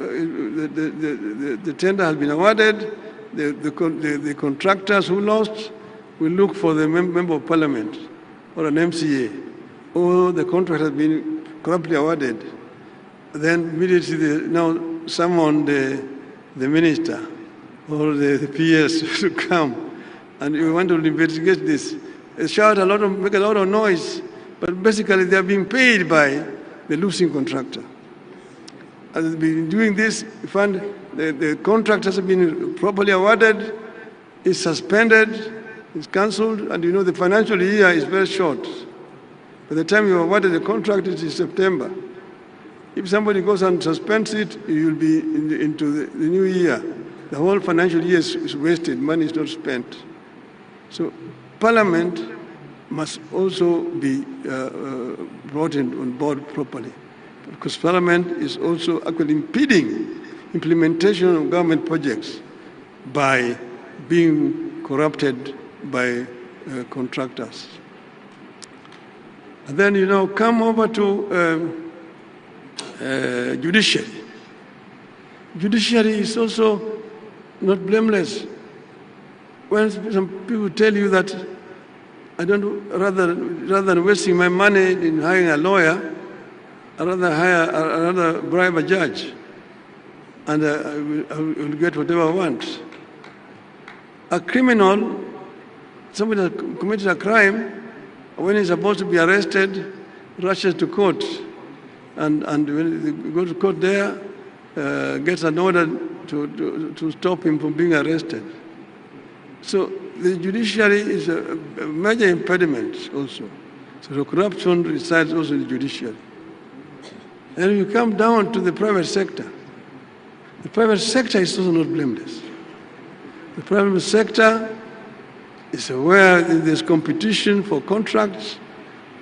the tender has been awarded, the contractors who lost will look for the member of parliament or an MCA. Or the contract has been corruptly awarded. Then immediately they now summon the minister or the PS to come, and you want to investigate this. They shout a lot, make a lot of noise, but basically they are being paid by the losing contractor. As they've been doing this, you find the contract has been properly awarded, is suspended, is cancelled, and you know the financial year is very short. By the time you awarded the contract, it is September. If somebody goes and suspends it, you'll be into the new year. The whole financial year is wasted, money is not spent. So Parliament must also be brought on board properly, because Parliament is also actually impeding implementation of government projects by being corrupted by contractors. And then, come over to judiciary. Judiciary is also not blameless. When some people tell you that rather than wasting my money in hiring a lawyer, I'd rather bribe a judge, and I will get whatever I want. A criminal, somebody that committed a crime, when he's supposed to be arrested, rushes to court, and when they go to court there, gets an order to stop him from being arrested. So the judiciary is a major impediment also. So the corruption resides also in the judiciary. And you come down to the private sector. The private sector is also not blameless. The private sector is aware that there's competition for contracts,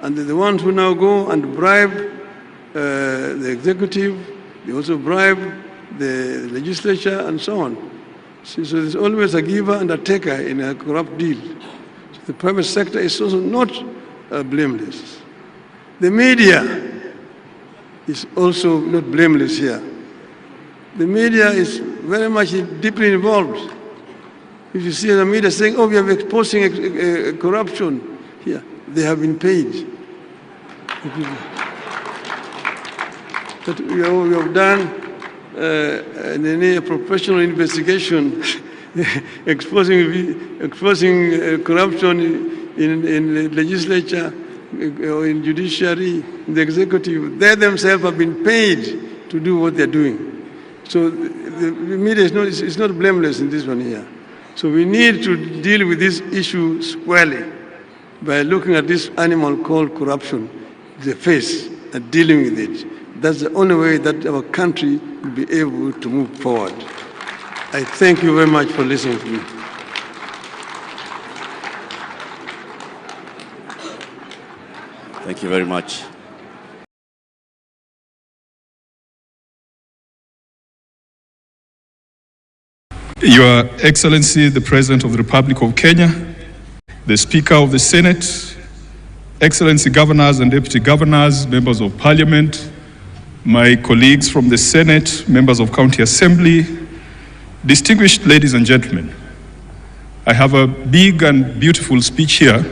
and they're the ones who now go and bribe the executive, they also bribe the legislature and so on. So there's always a giver and a taker in a corrupt deal. So the private sector is also not blameless. The media is also not blameless here. The media is very much deeply involved. If you see the media saying, oh, we are exposing corruption here, they have been paid. But we have done a professional investigation exposing corruption in the legislature, or in judiciary, in the executive. They themselves have been paid to do what they're doing. So the media is not blameless in this one here. So we need to deal with this issue squarely by looking at this animal called corruption, the face, and dealing with it. That's the only way that our country will be able to move forward. I thank you very much for listening to me. Thank you very much. Your Excellency, the President of the Republic of Kenya, the Speaker of the Senate, Excellency Governors and Deputy Governors, Members of Parliament, my colleagues from the Senate, Members of County Assembly, distinguished ladies and gentlemen, I have a big and beautiful speech here,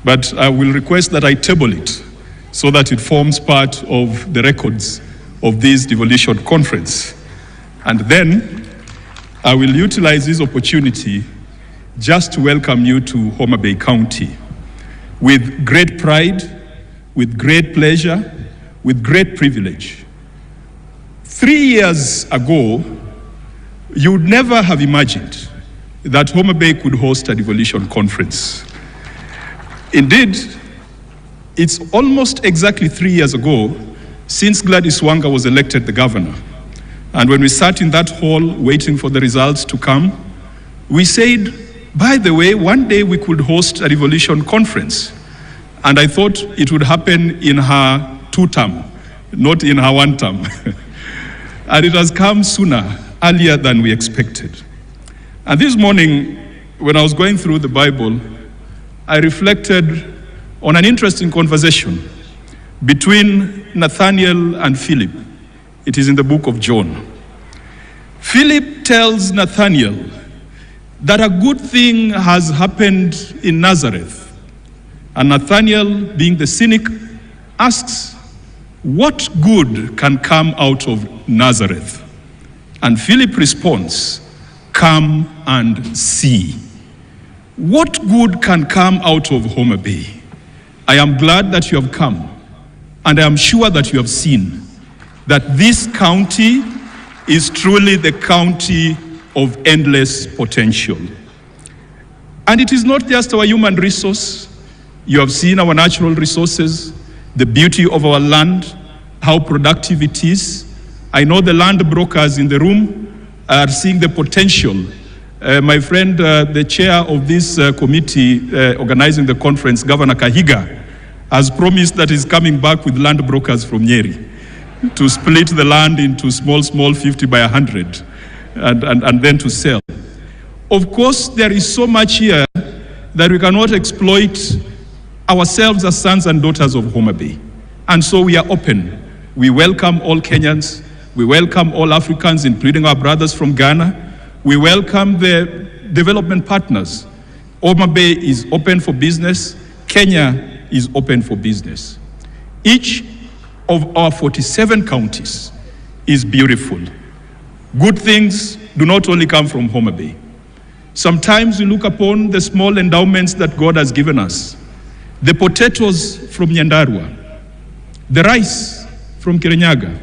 but I will request that I table it so that it forms part of the records of this Devolution Conference. And then I will utilize this opportunity just to welcome you to Homa Bay County with great pride, with great pleasure, with great privilege. 3 years ago, you would never have imagined that Homa Bay could host a Devolution Conference. Indeed, it's almost exactly 3 years ago since Gladys Wanga was elected the governor. And when we sat in that hall waiting for the results to come, we said, by the way, one day we could host a Devolution Conference. And I thought it would happen in her 2-term, not in her 1-term. And it has come sooner, earlier than we expected. And this morning, when I was going through the Bible, I reflected on an interesting conversation between Nathaniel and Philip. It is in the book of John. Philip tells Nathaniel that a good thing has happened in Nazareth. And Nathaniel, being the cynic, asks, what good can come out of Nazareth? And Philip responds, come and see. What good can come out of Homa Bay? I am glad that you have come, and I am sure that you have seen that this county is truly the county of endless potential. And it is not just our human resource. You have seen our natural resources, the beauty of our land, how productive it is. I know the land brokers in the room are seeing the potential. My friend, the chair of this committee organizing the conference, Governor Kahiga, has promised that he's coming back with land brokers from Nyeri to split the land into small 50 by 100 and then to sell. Of course, there is so much here that we cannot exploit ourselves as sons and daughters of Homa Bay. And so we are open. We welcome all Kenyans. We welcome all Africans, including our brothers from Ghana. We welcome the development partners. Homa Bay is open for business. Kenya is open for business. Each of our 47 counties is beautiful. Good things do not only come from Homa Bay. Sometimes we look upon the small endowments that God has given us. The potatoes from Nyandarua, the rice from Kirinyaga,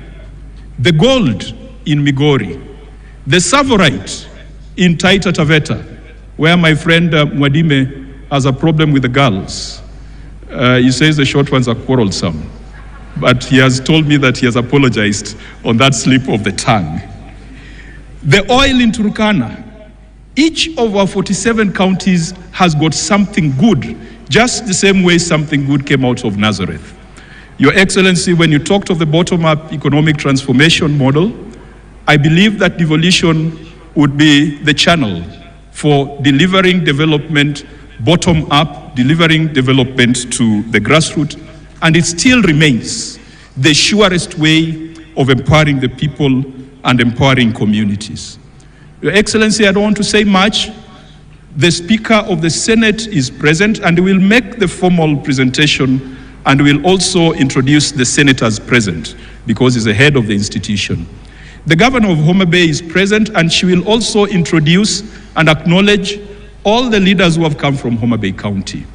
the gold in Migori, The Savorite in Taita Taveta, where my friend Mwadime has a problem with the girls. He says the short ones are quarrelsome, but he has told me that he has apologized on that slip of the tongue. The oil in Turkana, each of our 47 counties has got something good, just the same way something good came out of Nazareth. Your Excellency, when you talked of the bottom-up economic transformation model, I believe that devolution would be the channel for delivering development bottom-up, delivering development to the grassroots, and it still remains the surest way of empowering the people and empowering communities. Your Excellency, I don't want to say much. The Speaker of the Senate is present and will make the formal presentation, and will also introduce the senators present because he's the head of the institution. The Governor of Homa Bay is present, and she will also introduce and acknowledge all the leaders who have come from Homa Bay County.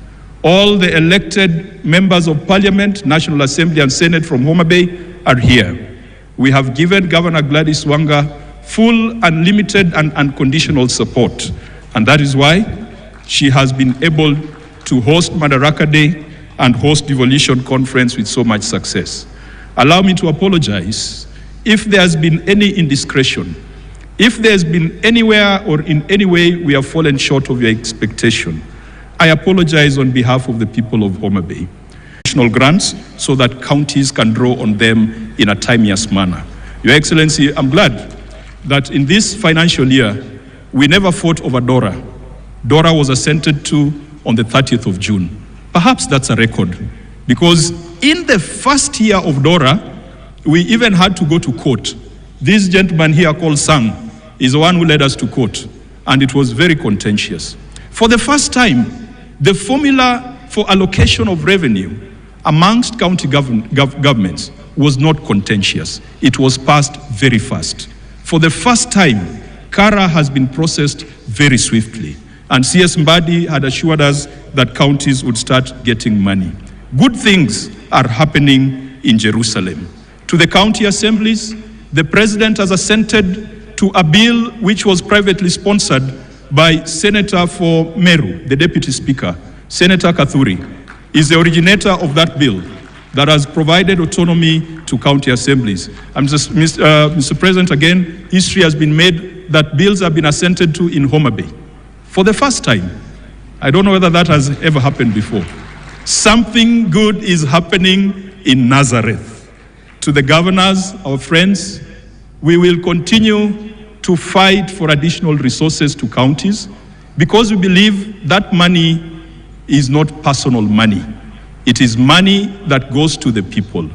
All the elected members of Parliament, National Assembly and Senate from Homa Bay are here. We have given Governor Gladys Wanga full, unlimited and unconditional support, and that is why she has been able to host Madaraka Day and host Devolution Conference with so much success. Allow me to apologize if there has been any indiscretion, if there has been anywhere or in any way we have fallen short of your expectation. I apologize on behalf of the people of Homa Bay. Additional grants so that counties can draw on them in a timeous manner. Your Excellency, I'm glad that in this financial year, we never fought over DORA. DORA was assented to on the 30th of June. Perhaps that's a record, because in the first year of DORA, we even had to go to court. This gentleman here called Sang is the one who led us to court, and it was very contentious. For the first time, the formula for allocation of revenue amongst county governments was not contentious. It was passed very fast. For the first time, Karua has been processed very swiftly, and CS Mbadi had assured us that counties would start getting money. Good things are happening in Jerusalem. To the county assemblies, the President has assented to a bill which was privately sponsored by Senator for Meru, the Deputy Speaker. Senator Kathuri is the originator of that bill that has provided autonomy to county assemblies. Mr. President, again, history has been made that bills have been assented to in Homa Bay for the first time. I don't know whether that has ever happened before. Something good is happening in Nazareth. To the governors, our friends, we will continue to fight for additional resources to counties, because we believe that money is not personal money. It is money that goes to the people.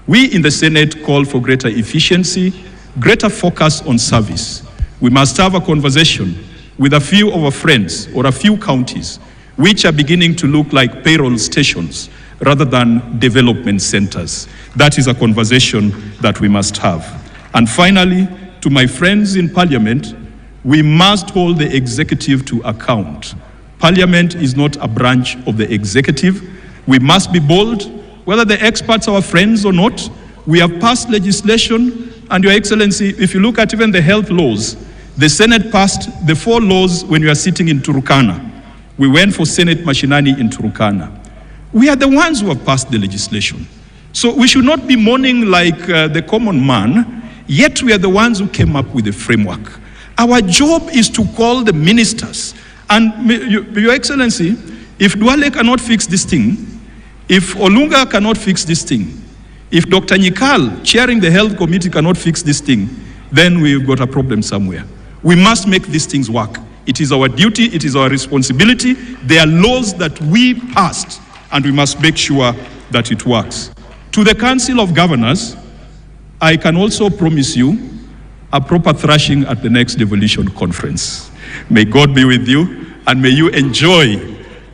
We in the Senate call for greater efficiency, greater focus on service. We must have a conversation with a few of our friends or a few counties which are beginning to look like payroll stations rather than development centers. That is a conversation that we must have. And finally, to my friends in Parliament, we must hold the executive to account. Parliament is not a branch of the executive. We must be bold, whether the experts are our friends or not. We have passed legislation, and Your Excellency, if you look at even the health laws, the Senate passed the 4 laws when we are sitting in Turkana. We went for Senate Mashinani in Turkana. We are the ones who have passed the legislation. So we should not be mourning like the common man, yet we are the ones who came up with the framework. Our job is to call the ministers. And Your Excellency, if Duale cannot fix this thing, if Olunga cannot fix this thing, if Dr. Nyikal, chairing the health committee, cannot fix this thing, then we've got a problem somewhere. We must make these things work. It is our duty, it is our responsibility. There are laws that we passed, and we must make sure that it works. To the Council of Governors, I can also promise you a proper thrashing at the next Devolution Conference. May God be with you, and may you enjoy,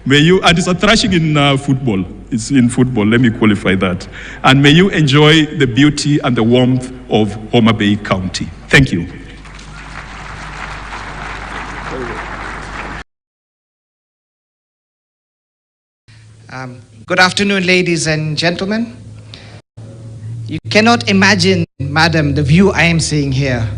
and it's a thrashing in football. It's in football, let me qualify that. And may you enjoy the beauty and the warmth of Homa Bay County. Thank you. Good afternoon, ladies and gentlemen. You cannot imagine, Madam, the view I am seeing here.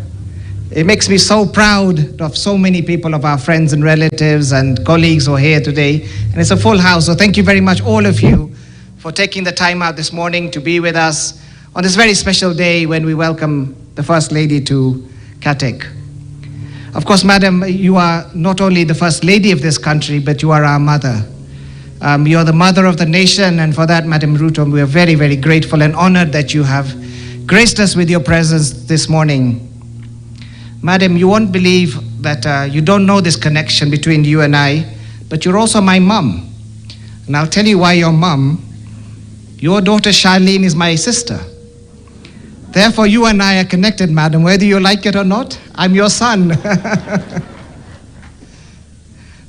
It makes me so proud of so many people, of our friends and relatives and colleagues who are here today. And it's a full house, so thank you very much, all of you, for taking the time out this morning to be with us on this very special day when we welcome the First Lady to Katek. Of course, Madam, you are not only the First Lady of this country, but you are our mother. You are the mother of the nation, and for that, Madam Ruto, we are very, very grateful and honored that you have graced us with your presence this morning. Madam, you won't believe that you don't know this connection between you and I, but you're also my mum. And I'll tell you why your mum. Your daughter Charlene is my sister. Therefore, you and I are connected, Madam, whether you like it or not. I'm your son.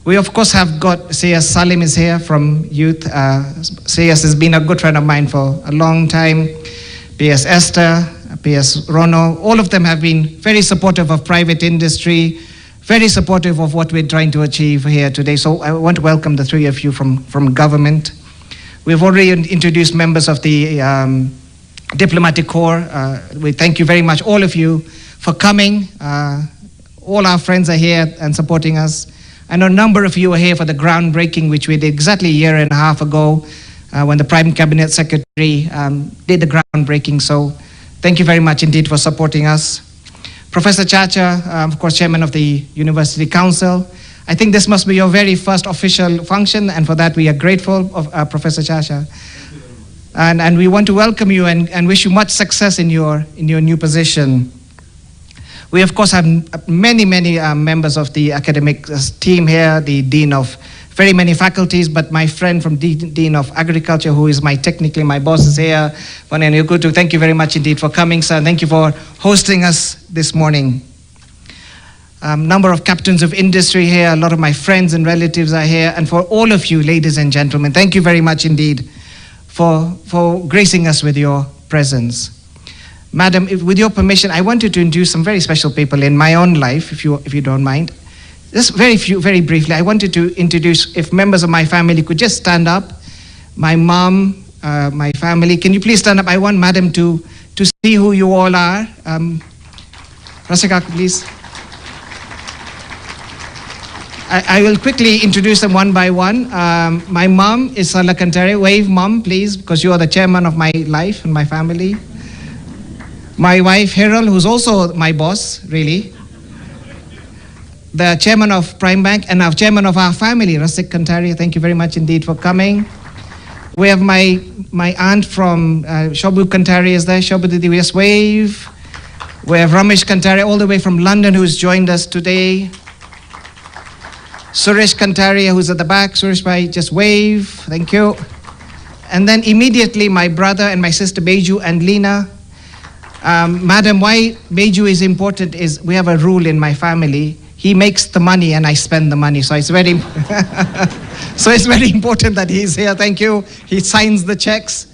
We, of course, have got C.S. Salim is here from youth. C.S. has been a good friend of mine for a long time. P.S. Esther, P.S. Rono, all of them have been very supportive of private industry, very supportive of what we're trying to achieve here today. So I want to welcome the three of you from government. We've already introduced members of the Diplomatic Corps. We thank you very much, all of you, for coming. All our friends are here and supporting us. I know a number of you are here for the groundbreaking, which we did exactly a year and a half ago when the Prime Cabinet Secretary did the groundbreaking. So thank you very much indeed for supporting us. Professor Chacha, of course, Chairman of the University Council. I think this must be your very first official function, and for that we are grateful of Professor Chacha. And we want to welcome you and wish you much success in your new position. We, of course, have many members of the academic team here, the Dean of very many faculties, but my friend from Dean of Agriculture, who is technically my boss, is here. Thank you very much indeed for coming, sir. Thank you for hosting us this morning. Number of captains of industry here, a lot of my friends and relatives are here, and for all of you, ladies and gentlemen, thank you very much indeed for gracing us with your presence. Madam, with your permission, I wanted to introduce some very special people in my own life, if you don't mind. Just very briefly, I wanted to introduce, if members of my family could just stand up. My mom, my family, can you please stand up? I want Madam to see who you all are. Rasika, please. I will quickly introduce them one by one. My mom is Sala Kantare. Wave, Mom, please, because you are the chairman of my life and my family. My wife, Harold, who's also my boss, really. The chairman of Prime Bank and our chairman of our family, Rasik Kantare. Thank you very much indeed for coming. We have my aunt from Shobu Kantare is there. Shobu Didi, just wave. We have Ramesh Kantare all the way from London who's joined us today. Suresh Kantare, who's at the back. Suresh Bhai, just wave. Thank you. And then immediately my brother and my sister Beju and Lena. Madam, why Beju is important is we have a rule in my family. He makes the money and I spend the money. So it's very important that he's here. Thank you. He signs the checks.